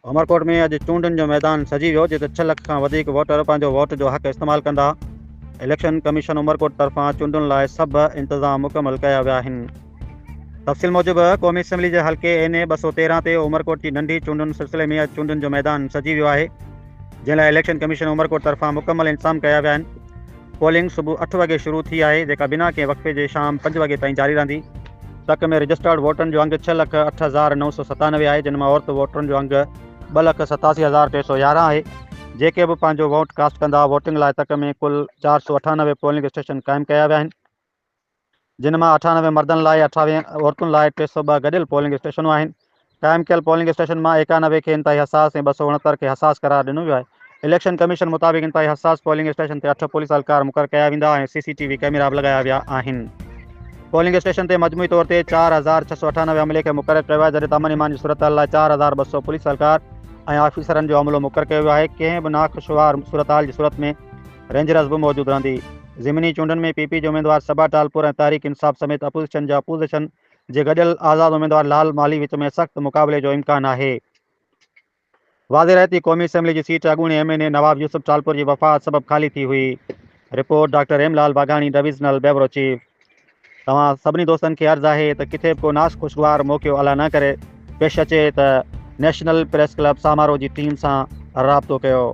उमरकोट में अॼु चूंडुनि जो मैदान सजी वियो, जिते 6 लख खां वधीक वोटर पंहिंजो वोट जो हक़ इस्तेमालु कंदा। इलेक्शन कमीशन उमरकोट तरफ़ां चूंडुनि लाइ सभु इंतज़ाम मुकमल कया विया आहिनि। तफ़सील मूजिबि क़ौमी असैम्बली जे हल्के NA 213 ते उमरकोट जी नंढी चूंडुनि सिलसिले में अॼु चूंडुनि जो मैदान सजी वियो आहे, जंहिं लाइ इलेक्शन कमीशन उमरकोट तरफ़ां मुकमल इंतज़ाम कया विया आहिनि। पोलिंग सुबुह 8 वॻे शुरू थी आहे, जेका बिना कंहिं वक़्फ़े जे शाम 5 वॻे ताईं जारी रहंदी। तक में रजिस्टर्ड वोटरनि जो अंगु 6,08,997 आहे, जिन मां औरत वोटरनि जो अंगु 2,87,311 आहे। जेके बि पंहिंजो वोट कास्ट कंदा, वोटिंग लाइ तक में कुल 498 पोलिंग स्टेशन क़ाइमु कया विया आहिनि, जिन मां 98 मर्दनि लाइ 28 औरतुनि लाइ 302 गॾियल पोलिंग स्टेशनूं आहिनि। क़ाइमु कयल पोलिंग स्टेशन मां 91 खे इंतिहाई हसास ऐं 269 खे हसास करार ॾिनो वियो आहे। इलेक्शन कमीशन मुताबिक़ इंतिहाई हसास पोलिंग स्टेशन ते 8 पुलिस एहलकार मुक़ररु कया वेंदा ऐं CCTV कैमरा बि लॻाया विया आहिनि। पोलिंग स्टेशन ते मजमूई तौर ते 4,698 अमले खे मुक़ररु कयो आहे, जॾहिं अमन ईमान जी सूरत लाइ 4,200 पुलिस एहलकार ऐं ऑफिसरनि जो अमलो मुक़ररु कयो वियो आहे। कंहिं बि नाख़ुशगवार सूरत जी सूरत में रेंजर्स बि मौजूदु रहंदी। ज़िमनी चूंडुनि में PP जो उम्मीदवार सबा टालपुर ऐं तहरीक इंसाफ़ समेत अपोज़िशन जे गॾियल आज़ाद उम्मीदवार लाल माली विच में सख़्तु मुक़ाबले जो इम्कान आहे। वाज़े रहे थी क़ौमी असैम्बली जी सीट अॻूणे MNA नवाब यूसुफ टालपुर जी वफ़ात सबबि ख़ाली थी हुई। Report doctor Hemlal Baghani, divisional bureau chief. तव्हां सभिनी दोस्तनि खे अर्ज़ु आहे त किथे बि को नाख़ुशगवार मौक़ो अला न करे पेश अचे त नेशनल प्रेस क्लब सामारो जी टीम सां राब्तो कयो।